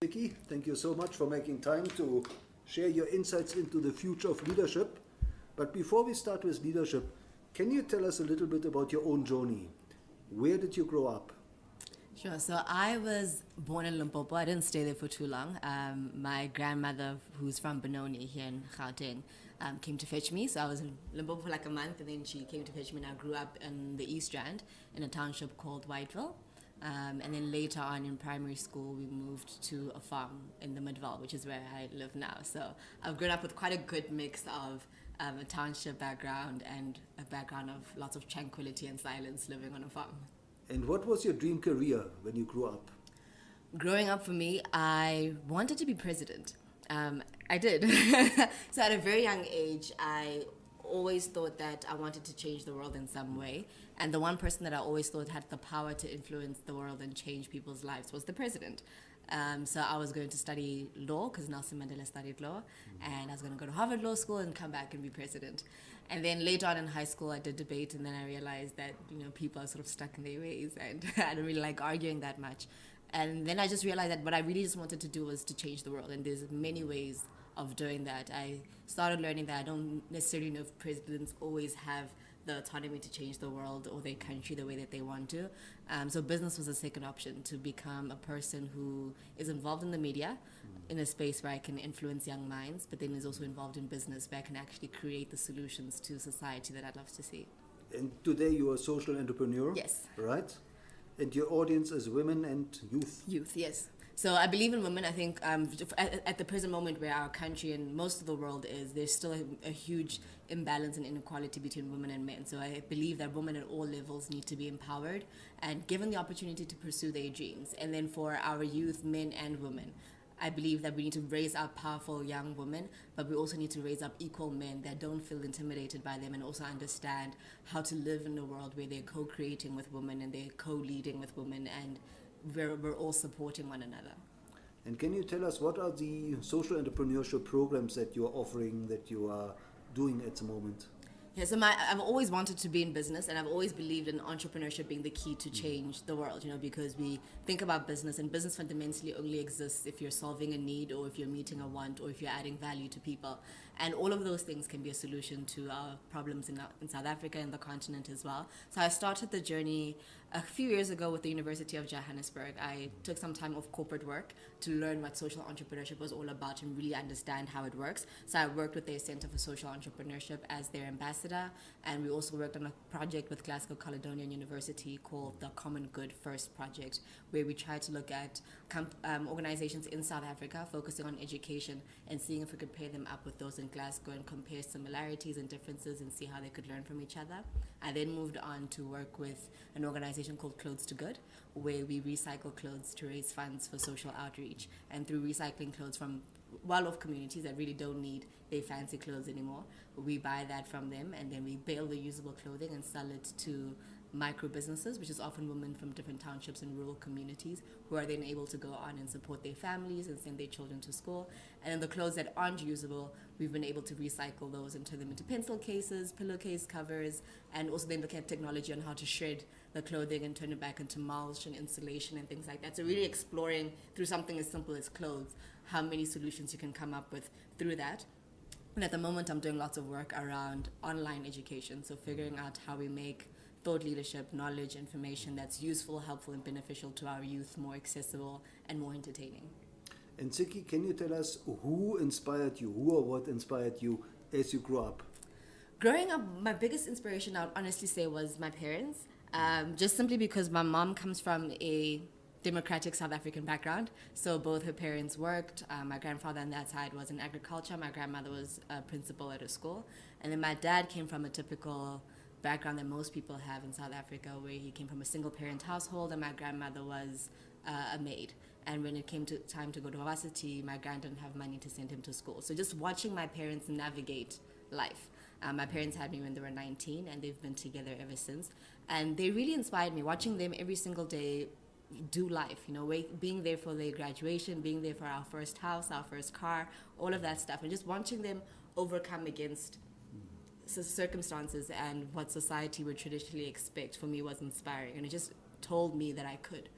Ntsiki, thank you so much for making time to share your insights into the future of leadership. But before we start with leadership, can you tell us a little bit about your own journey? Where did you grow up? Sure. So I was born in Limpopo. I didn't stay there for too long. My grandmother, who's from Benoni here in Gauteng, came to fetch me. So I was in Limpopo for like a month, and then she came to fetch me, and I grew up in the East Rand in a township called Whiteville. And then later on in primary school, we moved to a farm in the Midvale, which is where I live now. So I've grown up with quite a good mix of a township background and a background of lots of tranquility and silence living on a farm. And what was your dream career when you grew up? Growing up for me, I wanted to be president. I did. So at a very young age, I always thought that I wanted to change the world in some way. And the one person that I always thought had the power to influence the world and change people's lives was the president. So I was going to study law because Nelson Mandela studied law, and I was going to go to Harvard Law School and come back and be president. And then later on in high school, I did debate, and then I realized that people are sort of stuck in their ways, and I don't really like arguing that much. And then I just realized that what I really just wanted to do was to change the world, and there's many ways of doing that. I started learning that I don't necessarily know if presidents always have the autonomy to change the world or their country the way that they want to. So business was a second option, to become a person who is involved in the media in a space where I can influence young minds, but then is also involved in business where I can actually create the solutions to society that I'd love to see. And today you are a social entrepreneur? Yes. Right? And your audience is women and youth? Youth, yes. So I believe in women. I think at the present moment where our country and most of the world is, there's still a huge imbalance and inequality between women and men. So I believe that women at all levels need to be empowered and given the opportunity to pursue their dreams. And then for our youth, men and women, I believe that we need to raise up powerful young women, but we also need to raise up equal men that don't feel intimidated by them and also understand how to live in a world where they're co-creating with women and they're co-leading with women, and we're all supporting one another. And can you tell us what are the social entrepreneurship programs that you are offering, that you are doing at the moment? Yeah, so I've always wanted to be in business, and I've always believed in entrepreneurship being the key to change the world, because we think about business, and business fundamentally only exists if you're solving a need or if you're meeting a want or if you're adding value to people. And all of those things can be a solution to our problems in South Africa and the continent as well. So I started the journey a few years ago with the University of Johannesburg. I took some time off corporate work to learn what social entrepreneurship was all about and really understand how it works. So I worked with their Center for Social Entrepreneurship as their ambassador, and we also worked on a project with Glasgow Caledonian University called the Common Good First Project, where we tried to look at organizations in South Africa focusing on education and seeing if we could pair them up with those in Glasgow and compare similarities and differences and see how they could learn from each other. I then moved on to work with an organization called Clothes to Good, where we recycle clothes to raise funds for social outreach. And through recycling clothes from well-off communities that really don't need their fancy clothes anymore, we buy that from them, and then we bale the usable clothing and sell it to micro businesses, which is often women from different townships and rural communities, who are then able to go on and support their families and send their children to school. And then the clothes that aren't usable, we've been able to recycle those and turn them into pencil cases, pillowcase covers, and also then look at technology on how to shred the clothing and turn it back into mulch and insulation and things like that. So really exploring through something as simple as clothes, how many solutions you can come up with through that. And at the moment, I'm doing lots of work around online education, so figuring out how we make thought leadership, knowledge, information that's useful, helpful, and beneficial to our youth more accessible and more entertaining. And Ntsiki, can you tell us who inspired you, who or what inspired you as you grew up? Growing up, my biggest inspiration, I would honestly say, was my parents. Just simply because my mom comes from a democratic South African background. So both her parents worked. My grandfather on that side was in agriculture. My grandmother was a principal at a school. And then my dad came from a typical background that most people have in South Africa, where he came from a single parent household and my grandmother was a maid. And when it came to time to go to varsity, my grand didn't have money to send him to school. So just watching my parents navigate life. My parents had me when they were 19, and they've been together ever since. And they really inspired me, watching them every single day do life, being there for their graduation, being there for our first house, our first car, all of that stuff, and just watching them overcome against circumstances and what society would traditionally expect, for me, was inspiring. And it just told me that I could.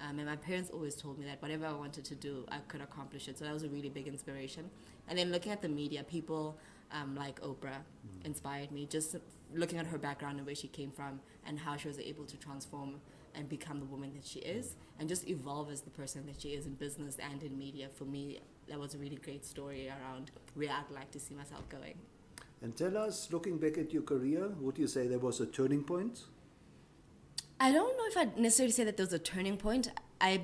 And my parents always told me that whatever I wanted to do, I could accomplish it. So that was a really big inspiration. And then looking at the media, people like Oprah inspired me. Just looking at her background and where she came from and how she was able to transform and become the woman that she is and just evolve as the person that she is in business and in media. For me, that was a really great story around where I'd like to see myself going. And tell us, looking back at your career, would you say there was a turning point? I don't know if I'd necessarily say that there was a turning point. I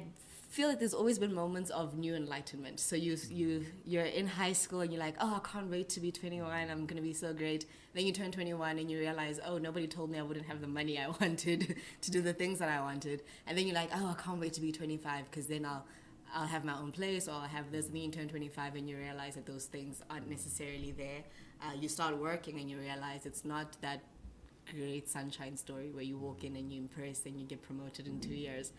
feel like there's always been moments of new enlightenment. So you're in high school and you're like, oh, I can't wait to be 21. I'm going to be so great. Then you turn 21 and you realize, oh, nobody told me I wouldn't have the money I wanted to do the things that I wanted. And then you're like, oh, I can't wait to be 25 because then I'll have my own place or I'll have this. And then you turn 25 and you realize that those things aren't necessarily there. You start working and you realize it's not that great sunshine story where you walk in and you impress and you get promoted in 2 years.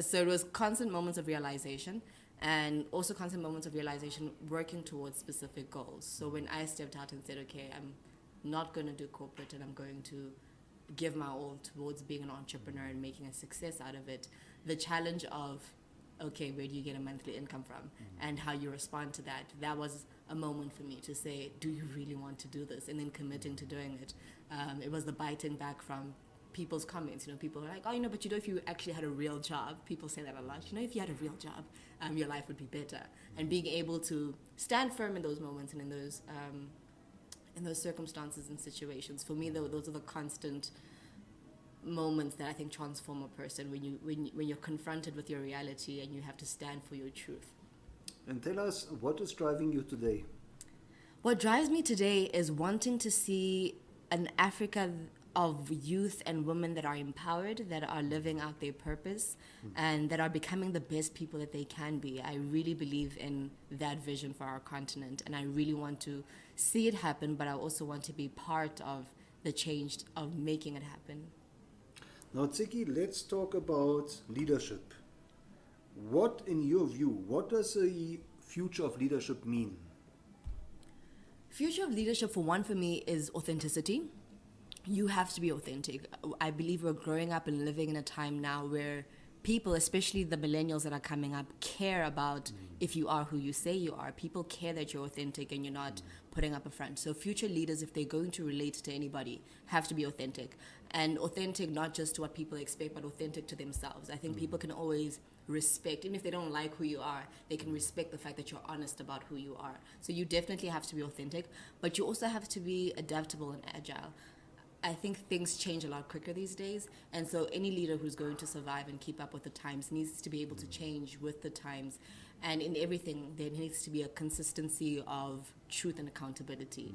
So it was constant moments of realization and also constant moments of realization working towards specific goals. So when I stepped out and said, okay, I'm not going to do corporate and I'm going to give my all towards being an entrepreneur and making a success out of it, the challenge of, okay, where do you get a monthly income from and how you respond to that, that was a moment for me to say, do you really want to do this? And then committing to doing it. It was the biting back from people's comments. People are like, oh, but if you actually had a real job, people say that a lot. If you had a real job, your life would be better. And being able to stand firm in those moments and in those circumstances and situations, for me, those are the constant moments that I think transform a person when you're confronted with your reality and you have to stand for your truth. And tell us, what is driving you today? What drives me today is wanting to see an Africa of youth and women that are empowered, that are living out their purpose, and that are becoming the best people that they can be. I really believe in that vision for our continent, and I really want to see it happen, but I also want to be part of the change of making it happen. Now, Ntsiki, let's talk about leadership. What, in your view, what does the future of leadership mean? Future of leadership, for me, is authenticity. You have to be authentic. I believe we're growing up and living in a time now where people, especially the millennials that are coming up, care about if you are who you say you are. People care that you're authentic and you're not putting up a front. So future leaders, if they're going to relate to anybody, have to be authentic. And authentic not just to what people expect, but authentic to themselves. I think people can always respect, even if they don't like who you are, they can respect the fact that you're honest about who you are. So you definitely have to be authentic, but you also have to be adaptable and agile. I think things change a lot quicker these days, and so any leader who's going to survive and keep up with the times needs to be able to change with the times. And in everything, there needs to be a consistency of truth and accountability.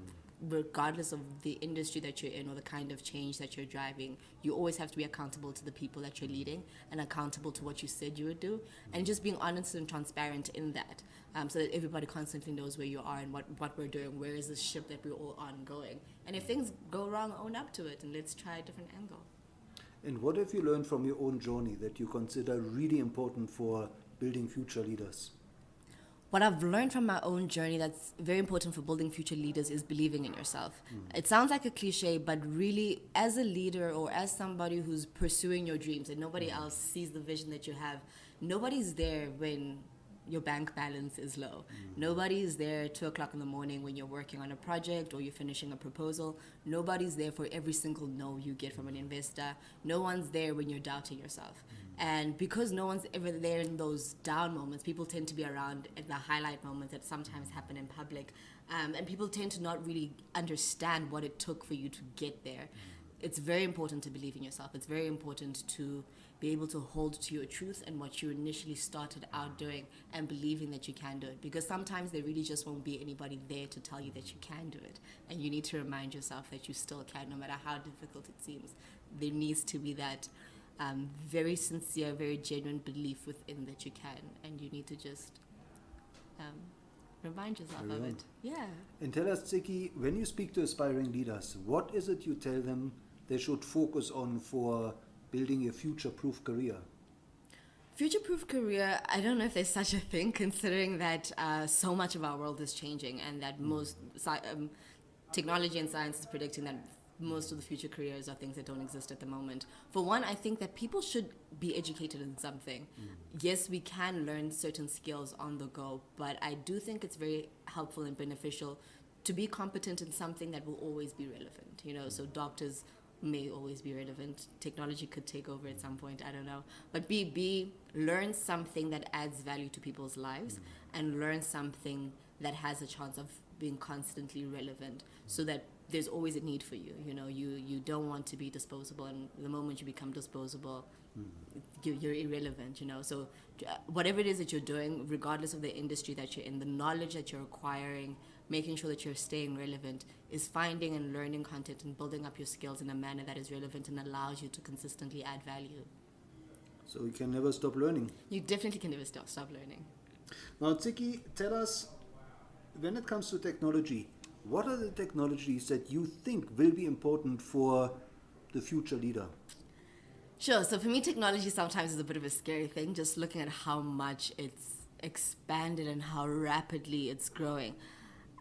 Regardless of the industry that you're in or the kind of change that you're driving, you always have to be accountable to the people that you're leading and accountable to what you said you would do, and just being honest and transparent in that, so that everybody constantly knows where you are and what we're doing, where is the ship that we're all on going. And if things go wrong, own up to it and let's try a different angle. And what have you learned from your own journey that you consider really important for building future leaders? What I've learned from my own journey that's very important for building future leaders is believing in yourself. It sounds like a cliche, but really, as a leader or as somebody who's pursuing your dreams and nobody else sees the vision that you have, nobody's there when your bank balance is low. Nobody is there at 2 o'clock in the morning when you're working on a project or you're finishing a proposal. Nobody's there for every single no you get from an investor. No one's there when you're doubting yourself. And because no one's ever there in those down moments, people tend to be around at the highlight moments that sometimes happen in public. And people tend to not really understand what it took for you to get there. It's very important to believe in yourself. It's very important to be able to hold to your truth and what you initially started out doing and believing that you can do it. Because sometimes there really just won't be anybody there to tell you that you can do it. And you need to remind yourself that you still can, no matter how difficult it seems. There needs to be that very sincere, very genuine belief within that you can. And you need to just remind yourself of it. Yeah. And tell us, Ntsiki, when you speak to aspiring leaders, what is it you tell them they should focus on for building a future-proof career? Future-proof career, I don't know if there's such a thing, considering that so much of our world is changing and that most technology and science is predicting that most of the future careers are things that don't exist at the moment. For one, I think that people should be educated in something. Yes, we can learn certain skills on the go, but I do think it's very helpful and beneficial to be competent in something that will always be relevant. So doctors may always be relevant. Technology could take over at some point, I don't know. But learn something that adds value to people's lives, and learn something that has a chance of being constantly relevant, so that there's always a need for you. You don't want to be disposable, and the moment you become disposable, you're irrelevant. So whatever it is that you're doing, regardless of the industry that you're in, the knowledge that you're acquiring, making sure that you're staying relevant, is finding and learning content and building up your skills in a manner that is relevant and allows you to consistently add value. So you can never stop learning. You definitely can never stop learning. Now, Ntsiki, tell us, when it comes to technology, what are the technologies that you think will be important for the future leader? Sure. So for me, technology sometimes is a bit of a scary thing, just looking at how much it's expanded and how rapidly it's growing.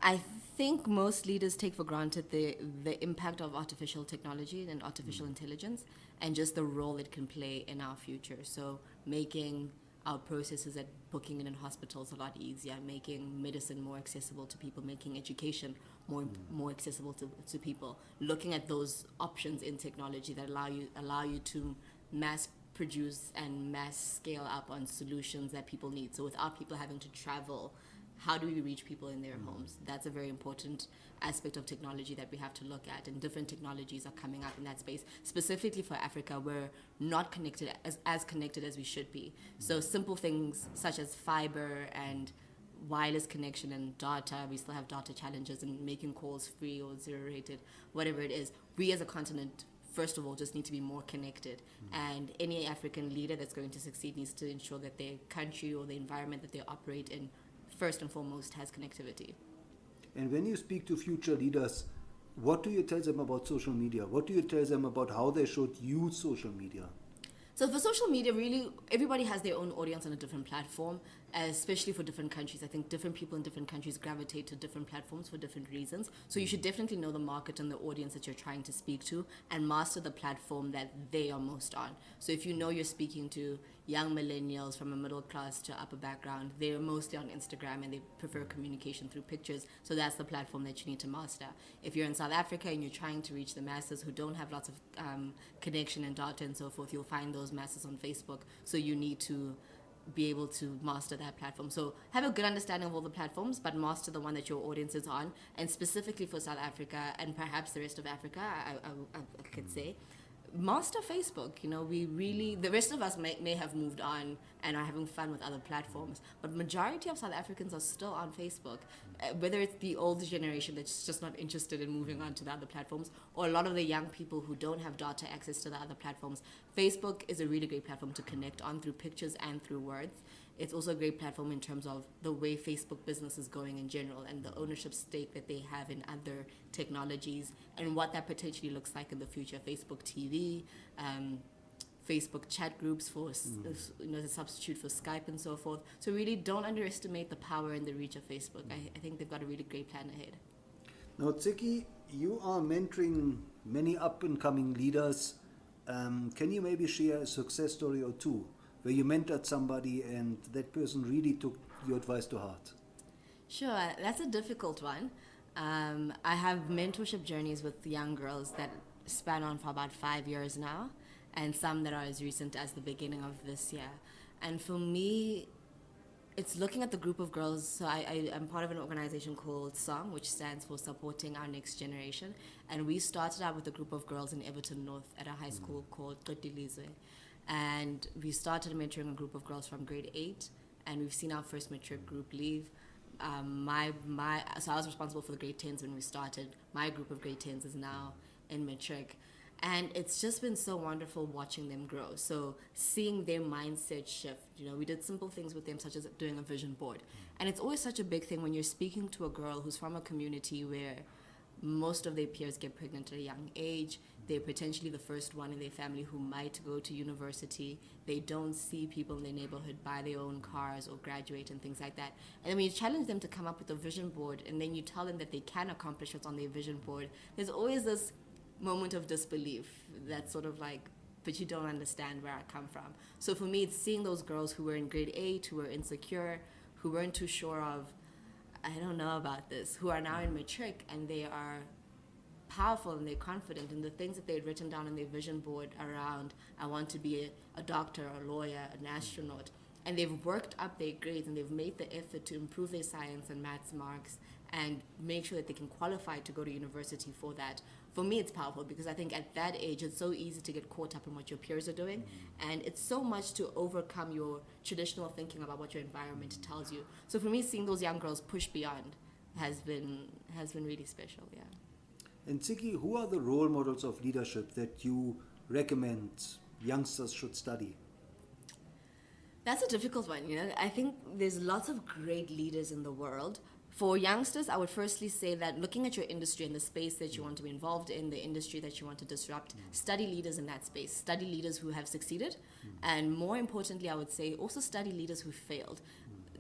I think most leaders take for granted the impact of artificial technology and artificial intelligence, and just the role it can play in our future. So making our processes at booking in hospitals a lot easier, making medicine more accessible to people, making education more accessible to people, looking at those options in technology that allow you to mass produce and mass scale up on solutions that people need. So without people having to travel, how do we reach people in their homes? That's a very important aspect of technology that we have to look at, and different technologies are coming up in that space. Specifically for Africa, we're not connected as connected as we should be. So simple things such as fiber and wireless connection and data, we still have data challenges, and making calls free or zero rated, whatever it is. We as a continent, first of all, just need to be more connected. And any African leader that's going to succeed needs to ensure that their country or the environment that they operate in, first and foremost, has connectivity. And when you speak to future leaders, what do you tell them about social media? What do you tell them about how they should use social media? So for social media, really, everybody has their own audience on a different platform, especially for different countries. I think different people in different countries gravitate to different platforms for different reasons. So you should definitely know the market and the audience that you're trying to speak to, and master the platform that they are most on. So if you know you're speaking to young millennials from a middle class to upper background, they're mostly on Instagram and they prefer communication through pictures. So that's the platform that you need to master. If you're in South Africa and you're trying to reach the masses who don't have lots of connection and data and so forth, you'll find those masses on Facebook. So you need to be able to master that platform. So have a good understanding of all the platforms, but master the one that your audience is on. And specifically for South Africa and perhaps the rest of Africa, I could say, master Facebook. The rest of us may have moved on and are having fun with other platforms, but majority of South Africans are still on Facebook, whether it's the older generation that's just not interested in moving on to the other platforms, or a lot of the young people who don't have data access to the other platforms. Facebook is a really great platform to connect on through pictures and through words. It's also a great platform in terms of the way Facebook business is going in general, and the ownership stake that they have in other technologies, and what that potentially looks like in the future. Facebook TV, Facebook chat groups for the substitute for Skype and so forth. So really don't underestimate the power and the reach of Facebook. I think they've got a really great plan ahead. Now, Ntsiki, you are mentoring many up-and-coming leaders. Can you maybe share a success story or two where you mentored somebody and that person really took your advice to heart? Sure, that's a difficult one. I have mentorship journeys with young girls that span on for about 5 years now, and some that are as recent as the beginning of this year. And for me, it's looking at the group of girls. So I'm part of an organization called SONG, which stands for Supporting Our Next Generation. And we started out with a group of girls in Everton North at a high school called Qotilizwe. And we started mentoring a group of girls from grade 8, and we've seen our first matric group leave. So I was responsible for the grade 10s when we started. My group of grade 10s is now in matric. And it's just been so wonderful watching them grow. So seeing their mindset shift, we did simple things with them, such as doing a vision board. And it's always such a big thing when you're speaking to a girl who's from a community where most of their peers get pregnant at a young age. They're potentially the first one in their family who might go to university. They don't see people in their neighborhood buy their own cars or graduate and things like that. And then when you challenge them to come up with a vision board, and then you tell them that they can accomplish what's on their vision board, there's always this moment of disbelief. That's sort of like, but you don't understand where I come from. So for me, it's seeing those girls who were in grade 8, who were insecure, who weren't too sure of, I don't know about this, who are now in matric and they are powerful and they're confident in the things that they'd written down on their vision board around, I want to be a doctor, a lawyer, an astronaut. And they've worked up their grades and they've made the effort to improve their science and maths marks and make sure that they can qualify to go to university for that. For me, it's powerful because I think at that age, it's so easy to get caught up in what your peers are doing. And it's so much to overcome your traditional thinking about what your environment tells you. So for me, seeing those young girls push beyond has been really special, yeah. And Ntsiki, who are the role models of leadership that you recommend youngsters should study? That's a difficult one, you know. I think there's lots of great leaders in the world. For youngsters, I would firstly say that looking at your industry and the space that you want to be involved in, the industry that you want to disrupt, study leaders in that space. Study leaders who have succeeded. And more importantly, I would say also study leaders who failed.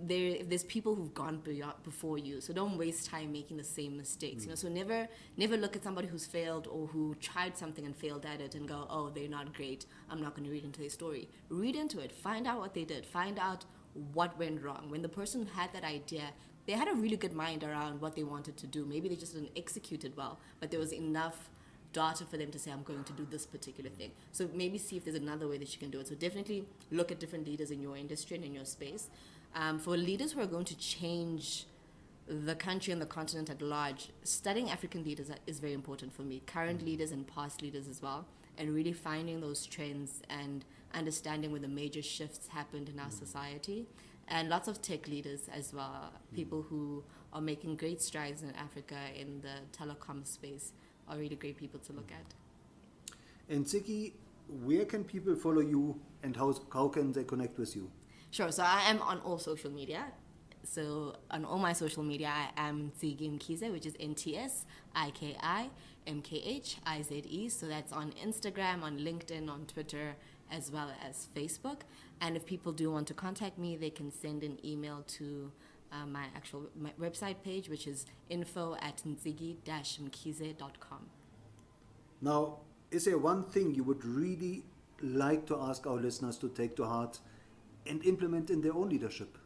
There's people who've gone before you, so don't waste time making the same mistakes. You know, so never look at somebody who's failed or who tried something and failed at it and go, oh, they're not great, I'm not going to read into their story. Read into it, find out what they did, find out what went wrong. When the person had that idea, they had a really good mind around what they wanted to do. Maybe they just didn't execute it well, but there was enough data for them to say, I'm going to do this particular thing. So maybe see if there's another way that you can do it. So definitely look at different leaders in your industry and in your space. For leaders who are going to change the country and the continent at large, studying African leaders is very important for me, current leaders and past leaders as well, and really finding those trends and understanding where the major shifts happened in our society. And lots of tech leaders as well, people who are making great strides in Africa in the telecom space are really great people to look at. And Ntsiki, where can people follow you and how can they connect with you? Sure, so I am on all social media. So on all my social media, I am Ntsiki Mkhize, which is NTSIKIMKHIZE. So that's on Instagram, on LinkedIn, on Twitter, as well as Facebook. And if people do want to contact me, they can send an email to my website page, which is info@ntsiki-mkhize.com. Now, is there one thing you would really like to ask our listeners to take to heart and implement in their own leadership?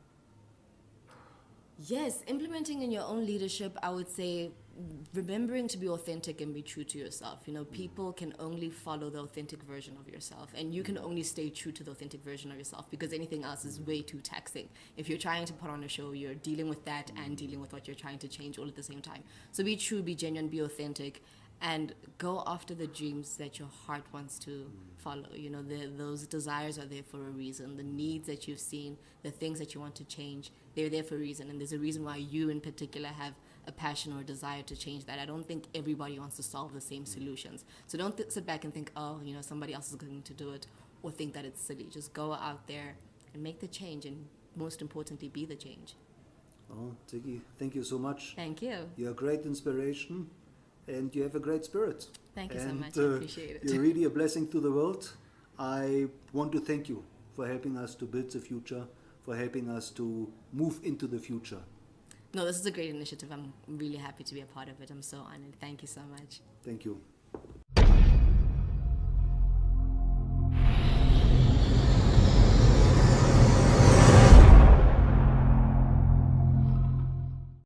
Yes, implementing in your own leadership, I would say remembering to be authentic and be true to yourself. You know, people can only follow the authentic version of yourself, and you can only stay true to the authentic version of yourself because anything else is way too taxing. If you're trying to put on a show, you're dealing with that and dealing with what you're trying to change all at the same time. So be true, be genuine, be authentic, and go after the dreams that your heart wants to follow. You know, those desires are there for a reason. The needs that you've seen, the things that you want to change, they're there for a reason. And there's a reason why you in particular have a passion or a desire to change that. I don't think everybody wants to solve the same solutions. So don't sit back and think, oh, you know, somebody else is going to do it, or think that it's silly. Just go out there and make the change, and most importantly, be the change. Oh, Ntsiki, thank you so much. Thank you. You're a great inspiration. And you have a great spirit. Thank you so much. I appreciate it. You're really a blessing to the world. I want to thank you for helping us to build the future, for helping us to move into the future. No, this is a great initiative. I'm really happy to be a part of it. I'm so honored. Thank you so much. Thank you.